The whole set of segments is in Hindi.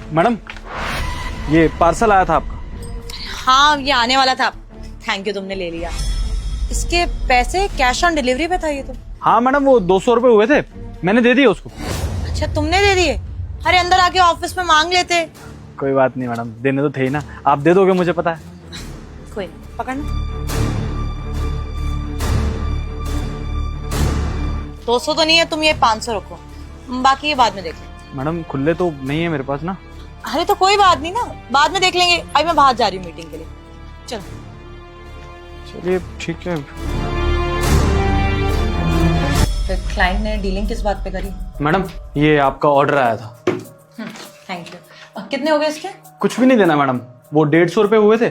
मैडम, ये पार्सल आया था आपका। हाँ, ये आने वाला था। थैंक यू, तुमने ले लिया। इसके पैसे कैश ऑन डिलीवरी पे था ये तो। हाँ मैडम, वो 200 रुपए हुए थे, मैंने दे दिए उसको। अच्छा, तुमने दे दिए? अरे अंदर आके ऑफिस में मांग लेते। कोई बात नहीं मैडम, देने तो थे ही ना, आप दे दोगे मुझे पता है। कोई नहीं, पकड़ना। 200 तो नहीं है, तुम ये 500 रखो, बाकी ये बाद में देख लेंगे। मैडम खुले तो नहीं है मेरे पास ना। अरे तो कोई बात नहीं ना, बाद में देख लेंगे। अभी मैं बाहर जा रही हूँ मीटिंग के लिए। चलो। चलिए ठीक है। तो क्लाइंट ने डीलिंग किस बात पे करी? मैडम, ये आपका ऑर्डर आया था। Thank you. और कितने हो गए इसके? कुछ भी नहीं देना मैडम, वो 150 रुपए हुए थे।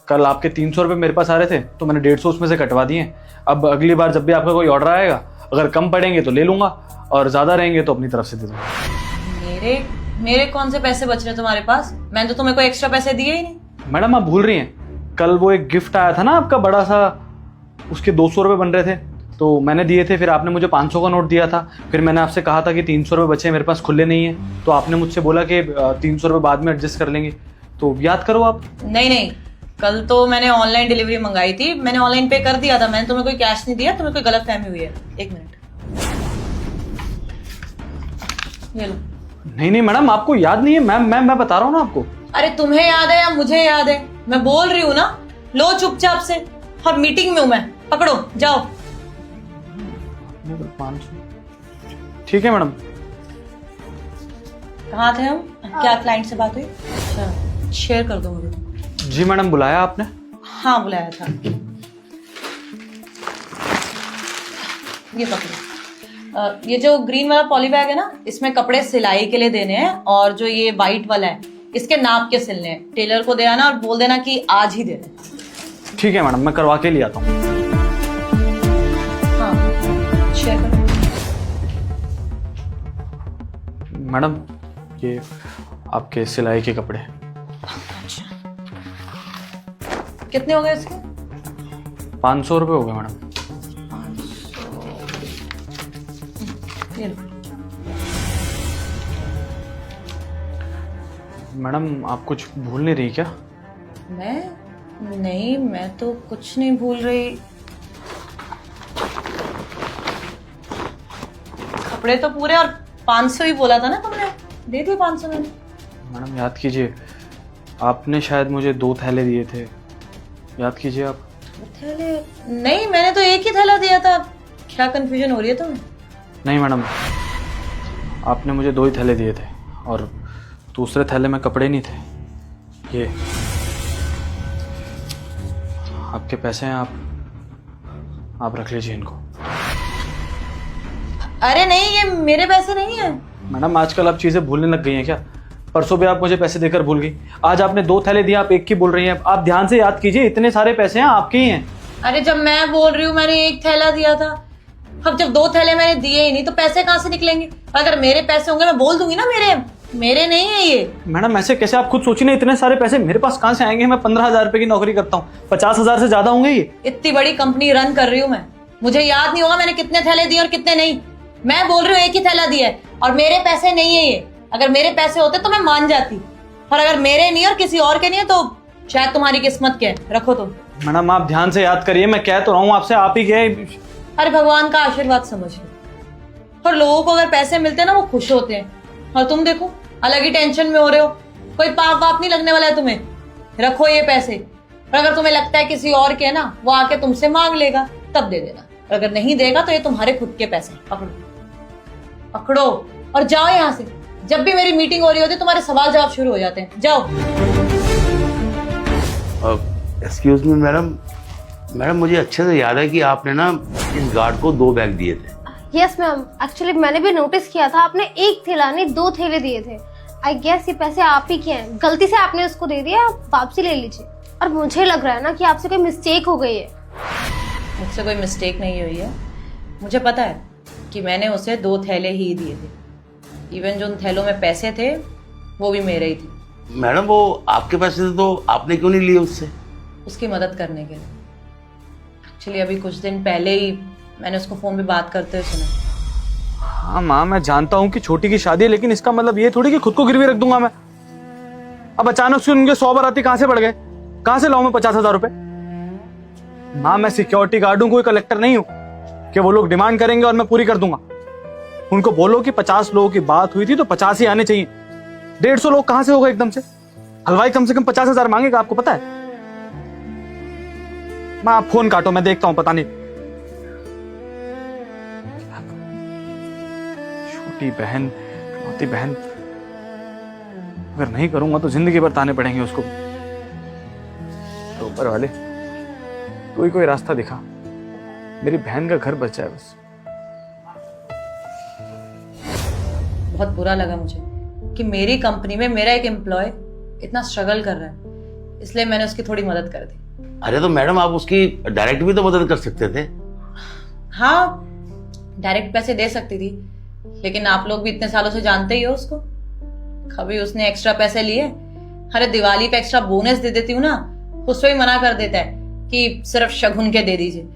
कल आपके 300 रुपए मेरे पास आ रहे थे, तो मैंने 150 उसमें से कटवा दिए। अब अगली बार जब भी आपका कोई ऑर्डर आएगा, अगर कम पड़ेंगे तो ले लूंगा, और ज्यादा रहेंगे तो अपनी तरफ से दे दूंगा। मेरे कौन से पैसे बच रहे तुम्हारे पास? मैंने तो तुम्हें कोई एक्स्ट्रा पैसे दिए ही नहीं। मैडम आप भूल रही हैं, कल वो एक गिफ्ट आया था ना आपका बड़ा सा, उसके 200 रुपए बन रहे थे, तो मैंने दिए थे। फिर आपने मुझे 500 का नोट दिया था। फिर मैंने आपसे कहा था कि 300 रुपए बचे मेरे पास, खुले नहीं है, तो आपने मुझसे बोला कि 300 रुपए बाद में एडजस्ट कर लेंगे। तो याद करो आप। नहीं, कल तो मैंने ऑनलाइन डिलीवरी मंगाई थी, मैंने ऑनलाइन पे कर दिया था। मैंने तुम्हें कोई कैश नहीं दिया, तुम्हें कोई गलतफहमी हुई है। एक मिनट, ये लो। नहीं मैडम, आपको याद नहीं है। मैं बता रहा हूँ ना आपको। अरे तुम्हें याद है या मुझे याद है? मैं बोल रही हूँ ना, लो चुपचाप से। और मीटिंग में हूं मैं, पकड़ो, जाओ। 500 ठीक है मैडम। कहाँ थे हम? क्या क्लाइंट से बात हुई? अच्छा, शेयर कर दो मुझे। जी मैडम, बुलाया आपने? हाँ, बुलाया था। ये पकड़ो। ये जो ग्रीन वाला पॉली बैग है ना, इसमें कपड़े सिलाई के लिए देने हैं, और जो ये वाइट वाला है, इसके नाप के सिलने हैं। टेलर को दे आना और बोल देना कि आज ही दे दे। ठीक है मैडम, मैं करवा के ले आता हूँ। हाँ, शेयर करो। मैडम, ये आपके सिलाई के कपड़े। अच्छा, कितने हो गए इसके? 500 रुपये हो गए मैडम। ये लो। मैडम, आप कुछ भूल नहीं रही क्या? नहीं, मैं तो कुछ नहीं भूल रही। कपड़े तो पूरे, और 500 ही बोला था ना तुमने, दे दिए 500 मैंने। मैडम याद कीजिए, आपने शायद मुझे 2 थैले दिए थे, याद कीजिए आप। थैले? नहीं, मैंने तो एक ही थैला दिया था। क्या कंफ्यूजन हो रही है तुम्हें? नहीं मैडम, आपने मुझे 2 ही थैले दिए थे, और दूसरे थैले में कपड़े नहीं थे। ये आपके पैसे हैं, आप रख लीजिए इनको। अरे नहीं, ये मेरे पैसे नहीं है। मैडम, आजकल आप चीज़ें भूलने लग गई हैं क्या? परसों भी आप मुझे पैसे देकर भूल गई, आज आपने 2 थैले दिए, आप एक की बोल रही हैं। आप ध्यान से याद कीजिए, इतने सारे पैसे हैं, आपके ही हैं। अरे जब मैं बोल रही हूँ मैंने एक थैला दिया था, अब जब 2 थैले मैंने दिए ही नहीं, तो पैसे कहाँ से निकलेंगे? अगर मेरे पैसे होंगे मैं बोल दूंगी ना, मेरे नहीं है ये। मैडम ऐसे कैसे? आप खुद सोचिए ना, इतने सारे पैसे मेरे पास कहाँ से आएंगे? मैं 15,000 रुपए की नौकरी करता हूँ, 50,000 से ज्यादा होंगे ये। इतनी बड़ी कंपनी रन कर रही हूँ मैं, मुझे याद नहीं होगा मैंने कितने थैले दिए और कितने नहीं? मैं बोल रही हूँ एक ही थैला दिया है, और मेरे पैसे नहीं है ये। अगर मेरे पैसे होते तो मैं मान जाती, और अगर मेरे नहीं और किसी और के नहीं है तो शायद तुम्हारी किस्मत के है। रखो तो। मैडम आप ध्यान से याद करिए, मैं कह तो रहा हूँ आपसे, आप ही गए। अरे भगवान का आशीर्वाद समझिए। और लोगों को अगर पैसे मिलते हैं ना, वो खुश होते हैं, और तुम देखो अलग ही टेंशन में हो रहे हो। कोई पाप वाप नहीं लगने वाला है तुम्हें। रखो ये पैसे, और अगर तुम्हें लगता है किसी और के ना, वो आके तुमसे मांग लेगा, तब दे देना। और अगर नहीं देगा तो ये तुम्हारे खुद के पैसे। पकड़ो और जाओ यहाँ से। जब भी मेरी मीटिंग हो रही होती है, तुम्हारे सवाल जवाब शुरू हो जाते हैं। जाओ। एक्सक्यूज मी मैडम, मुझे अच्छे से याद है कि आपने ना इस गार्ड को 2 बैग दिए थे। यस मैम, एक्चुअली मैंने भी नोटिस किया था, आपने एक थैला नहीं 2 थैले दिए थे। आई गेस ये पैसे आप ही के हैं, गलती से आपने उसको दे दिया, आप वापसी ले लीजिए। और मुझे लग रहा है ना कि आपसे कोई मिस्टेक हो गई है। मुझसे कोई मिस्टेक नहीं हुई है। मुझे पता है कि मैंने उसे 2 थैले ही दिए थे। इवन जो उन थैलों में पैसे थे वो भी मेरे ही थे। मैडम वो आपके पैसे थे तो आपने क्यों नहीं लिए उससे? उसकी मदद करने के लिए। एक्चुअली अभी कुछ दिन पहले ही मैंने उसको फोन पे बात करते हुए सुना। हाँ माँ, मैं जानता हूँ कि छोटी की शादी है, लेकिन इसका मतलब ये थोड़ी कि खुद को गिरवी रख दूंगा मैं। अब अचानक से उनके 100 बाराती कहां से बढ़ गए? कहां से लाऊं मैं 50,000 रुपए? मां, मैं सिक्योरिटी गार्ड हूं, कोई कलेक्टर नहीं हूं कि वो लोग डिमांड करेंगे और मैं पूरी कर दूंगा। उनको बोलो कि 50 लोगों की बात हुई थी तो 50 ही आने चाहिए। 150 लोग कहां से होगा एकदम से? हलवाई कम से कम 50,000 मांगेगा, आपको पता है। मां, आप फोन काटो, मैं देखता हूं, पता नहीं। छोटी बहन, छोटी बहन, अगर नहीं करूंगा तो जिंदगी भर ताने पड़ेंगे उसको। तो ऊपर वाले कोई रास्ता दिखा, मेरी बहन का घर बच जाए बस। बहुत बुरा लगा मुझे कि मेरी कंपनी में मेरा एक एम्प्लॉय इतना स्ट्रगल कर रहा है, इसलिए मैंने उसकी थोड़ी मदद कर दी। अरे तो मैडम, आप उसकी डायरेक्ट भी तो मदद कर सकते थे। हाँ, डायरेक्ट पैसे दे सकती थी, लेकिन आप लोग भी इतने सालों से जानते ही हो उसको। कभी उसने एक्स्ट्रा पैसे लिए? अरे दिवाली पे एक्स्ट्रा बोनस दे देती हूँ ना, उस पर भी मना कर देता है कि सिर्फ शगुन के दे दीजिए।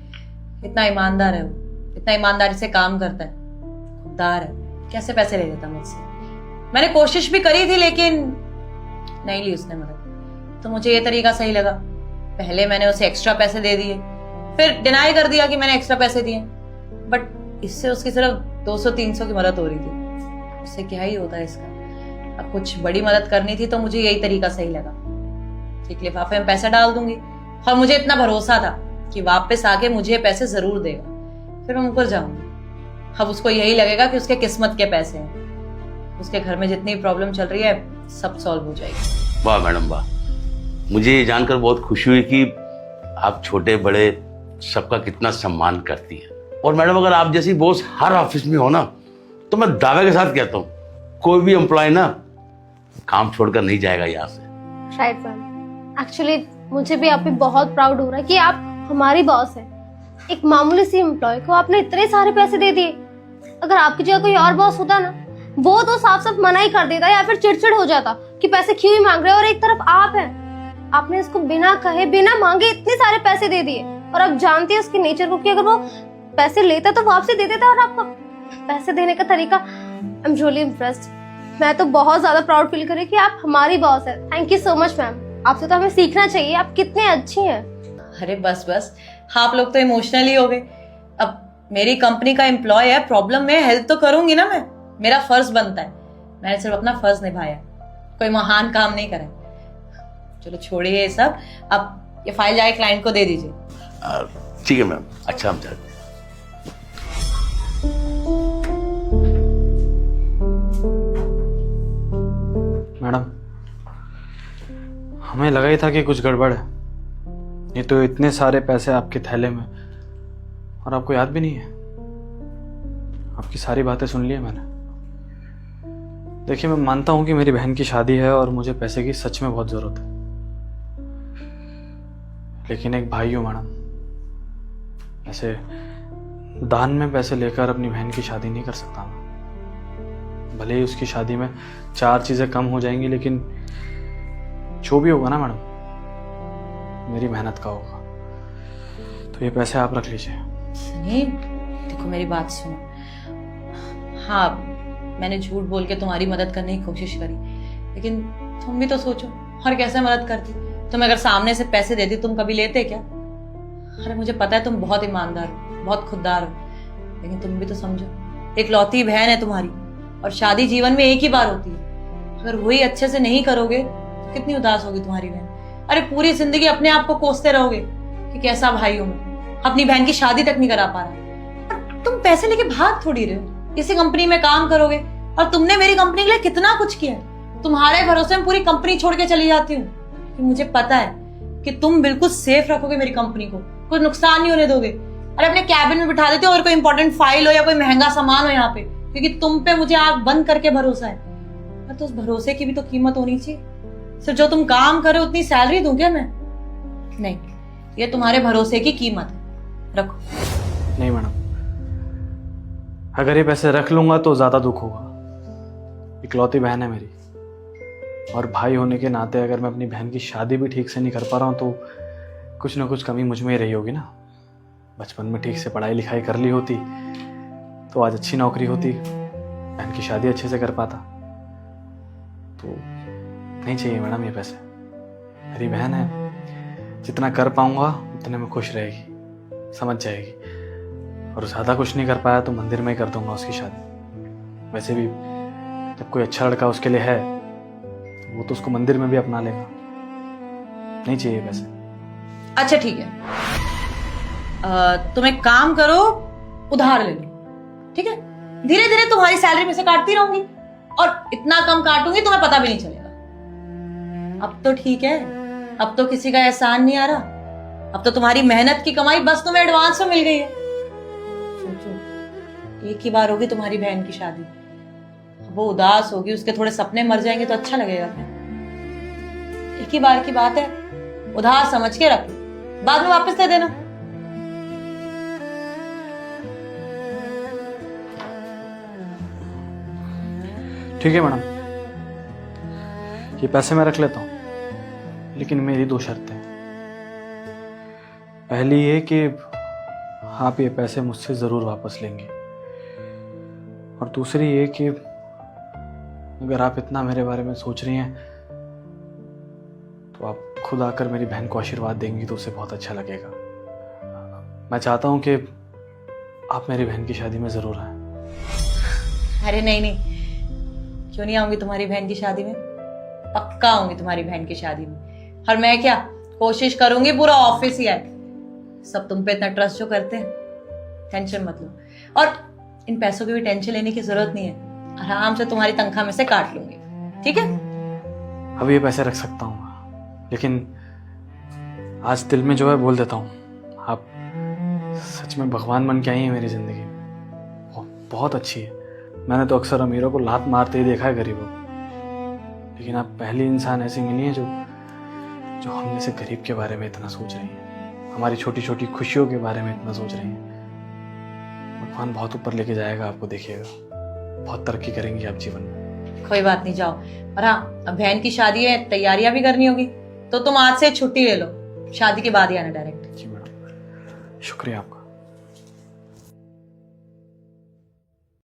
इतना ईमानदार है वो, इतना ईमानदारी से काम करता है, खुददार है। कैसे पैसे ले लेता मुझसे? मैंने कोशिश भी करी थी लेकिन नहीं ली उसने मदद। तो मुझे ये तरीका सही लगा। पहले मैंने उसे एक्स्ट्रा पैसे दे दिए, फिर डिनाई कर दिया कि मैंने एक्स्ट्रा पैसे दिए, बट इससे उसकी सिर्फ 200-300 की मदद हो रही थी। उससे क्या ही होता है इसका। अब कुछ बड़ी मदद करनी थी तो मुझे यही तरीका सही लगा। एक लिफाफे में पैसा डाल दूंगी और मुझे इतना भरोसा था कि वापस आके मुझे पैसे जरूर देगा, फिर मैं मुकर जाऊंगी। अब उसको यही लगेगा कि उसके किस्मत के पैसे हैं। उसके घर में जितनी प्रॉब्लम चल रही है सब सॉल्व हो जाएगी। वाह मैडम वाह, मुझे ये जानकर बहुत खुशी हुई कि आप छोटे बड़े सबका कितना सम्मान करती है। और मैडम, अगर आप जैसी बॉस हर ऑफिस में हो ना, तो मैं दावे के साथ कहता हूँ कोई भी एम्प्लॉय ना काम छोड़कर नहीं जाएगा यहाँ से। राइट मैम, एक्चुअली मुझे भी आप पे बहुत प्राउड हो रहा है कि आप हमारी बॉस हैं। एक मामूली सी एम्प्लॉय को आपने इतने सारे पैसे दे दिए। अगर आपकी जगह कोई और बॉस होता ना, वो तो साफ साफ मना ही कर देता या फिर चिड़चिड़ हो जाता कि पैसे क्यों ही मांग रहे हो। और एक तरफ आप हैं, आपने इसको बिना कहे बिना मांगे इतने सारे पैसे दे दिए। और आप जानते हैं उसके नेचर को कि अगर वो पैसे लेता तो वापसी दे देता। और आपका पैसे देने का तरीका, आई एम रियली इम्प्रेस्ड। मैं तो बहुत ज्यादा प्राउड फील कर रही कि आप हमारी बॉस है। Thank you so much ma'am, आपसे तो हमें सीखना चाहिए, आप कितने अच्छी हैं। अरे बस बस, आप लोग तो इमोशनल ही हो गए। अब मेरी कंपनी का एम्प्लॉय है, प्रॉब्लम में हेल्प तो करूंगी ना मैं, मेरा फर्ज बनता है। मैंने सिर्फ अपना फर्ज निभाया, कोई महान काम नहीं करा। चलो छोड़िए ये सब, अब ये फाइल जाए क्लाइंट को दे दीजिए। ठीक है मैम, अच्छा हम जाते हैं। मैडम, हमें लगा ही था कि कुछ गड़बड़ है। ये तो इतने सारे पैसे आपके थैले में, और आपको याद भी नहीं है। आपकी सारी बातें सुन ली है मैंने। देखिए, मैं मानता हूं कि मेरी बहन की शादी है और मुझे पैसे की सच में बहुत जरूरत है, लेकिन एक भाई हूं मैडम, ऐसे दान में पैसे लेकर अपनी बहन की शादी नहीं कर सकता मैं। भले ही उसकी शादी में 4 चीजें कम हो जाएंगी, लेकिन जो भी होगा ना मैडम, मेरी मेहनत का होगा। तो ये पैसे आप रख लीजिए। सनी, देखो मेरी बात सुनो। हाँ, मैंने झूठ बोल के तुम्हारी मदद करने की कोशिश करी, लेकिन तुम भी तो सोचो, और कैसे मदद करती। तुम अगर सामने से पैसे देती, तुम कभी लेते क्या? अरे मुझे पता है तुम बहुत ईमानदार हो, बहुत खुददार हो, लेकिन तुम भी तो समझो, एक लौती बहन है तुम्हारी, और शादी जीवन में एक ही बार होती है। अगर वही अच्छे से नहीं करोगे तो कितनी उदास होगी तुम्हारी बहन। अरे पूरी जिंदगी अपने आप को कोसते रहोगे कि कैसा भाई हूं मैं, अपनी बहन की शादी तक नहीं करा पा रहा। और तुम पैसे लेके भाग थोड़ी रहे हो, इसी कंपनी में काम करोगे। और तुमने मेरी कंपनी के लिए कितना कुछ किया, तुम्हारे भरोसे में पूरी कंपनी छोड़ के चली जाती हूँ। मुझे पता है कि तुम बिल्कुल सेफ रखोगे मेरी कंपनी को, कोई नुकसान नहीं होने दोगे। अरे अपने कैबिन में बिठा देते हो, और कोई इंपॉर्टेंट फाइल हो या कोई महंगा सामान हो यहाँ पे, क्योंकि तुम पे मुझे आंख बंद करके भरोसा है। तो उस भरोसे की भी तो कीमत होनी चाहिए। सिर्फ जो तुम काम करे उतनी सैलरी दूं क्या मैं? नहीं, ये तुम्हारे भरोसे की कीमत है, रखो। नहीं मैडम, अगर ये पैसे रख लूंगा तो ज्यादा दुख होगा। इकलौती बहन है मेरी, और भाई होने के नाते अगर मैं अपनी बहन की शादी भी ठीक से नहीं कर पा रहा हूँ तो कुछ ना कुछ कमी मुझ में ही रही होगी ना। बचपन में ठीक से पढ़ाई लिखाई कर ली होती तो आज अच्छी नौकरी होती, बहन की शादी अच्छे से कर पाता। तो नहीं चाहिए मैडम ये पैसे, मेरी बहन है, जितना कर पाऊंगा उतने में खुश रहेगी, समझ जाएगी। और ज़्यादा कुछ नहीं कर पाया तो मंदिर में ही कर दूंगा उसकी शादी। वैसे भी जब कोई अच्छा लड़का उसके लिए है वो तो उसको मंदिर में भी अपना लेगा। नहीं चाहिए पैसे। अच्छा ठीक है, तुम एक काम करो, उधार ले लो, ठीक है? धीरे धीरे तुम्हारी सैलरी में से काटती रहूंगी और इतना कम काटूंगी तुम्हें पता भी नहीं चलेगा। अब तो ठीक है, अब तो किसी का एहसान नहीं आ रहा, अब तो तुम्हारी मेहनत की कमाई बस तुम्हें एडवांस में मिल गई है। सोचो, एक ही बार होगी तुम्हारी बहन की शादी, वो उदास होगी, उसके थोड़े सपने मर जाएंगे तो अच्छा लगेगा क्या? एक ही बार की बात है, उधार समझ के रख लो, बाद में वापस दे देना। ठीक है मैडम, ये पैसे मैं रख लेता हूँ, लेकिन मेरी 2 शर्तें। पहली ये कि आप ये पैसे मुझसे ज़रूर वापस लेंगे, और दूसरी ये कि अगर आप इतना मेरे बारे में सोच रही हैं तो आप खुद आकर मेरी बहन को आशीर्वाद देंगी तो उसे बहुत अच्छा लगेगा। मैं चाहता हूँ कि आप मेरी बहन की शादी में ज़रूर आएं। अरे नहीं नहीं, क्यों नहीं आऊंगी तुम्हारी बहन की शादी में? पक्का आऊंगी तुम्हारी बहन की शादी में। और मैं क्या, कोशिश करूंगी पूरा ऑफिस ही आए। सब तुम पे इतना ट्रस्ट जो करते हैं, टेंशन मत लो। और इन पैसों की भी टेंशन लेने की जरूरत नहीं है, आराम से तुम्हारी तनख्वाह में से काट लूंगी, ठीक है? अब ये पैसे रख सकता हूँ, लेकिन आज दिल में जो है बोल देता हूँ, आप सच में भगवान बन के आई हैं मेरी ज़िंदगी में। बहुत अच्छी है। मैंने तो अक्सर अमीरों को लात मारते ही देखा है गरीबों को, लेकिन आप पहली इंसान ऐसी मिली है जो हम जैसे गरीब के बारे में इतना सोच रही है, हमारी छोटी छोटी खुशियों के बारे में इतना सोच रही हैं। भगवान बहुत ऊपर लेके जाएगा आपको, देखिएगा, बहुत तरक्की करेंगी आप जीवन में। कोई बात नहीं, जाओ। और हाँ, अब बहन की शादी है, तैयारियां भी करनी होगी, तो तुम आज से छुट्टी ले लो, शादी के बाद ही आना डायरेक्ट। जी मैडम, शुक्रिया आपका।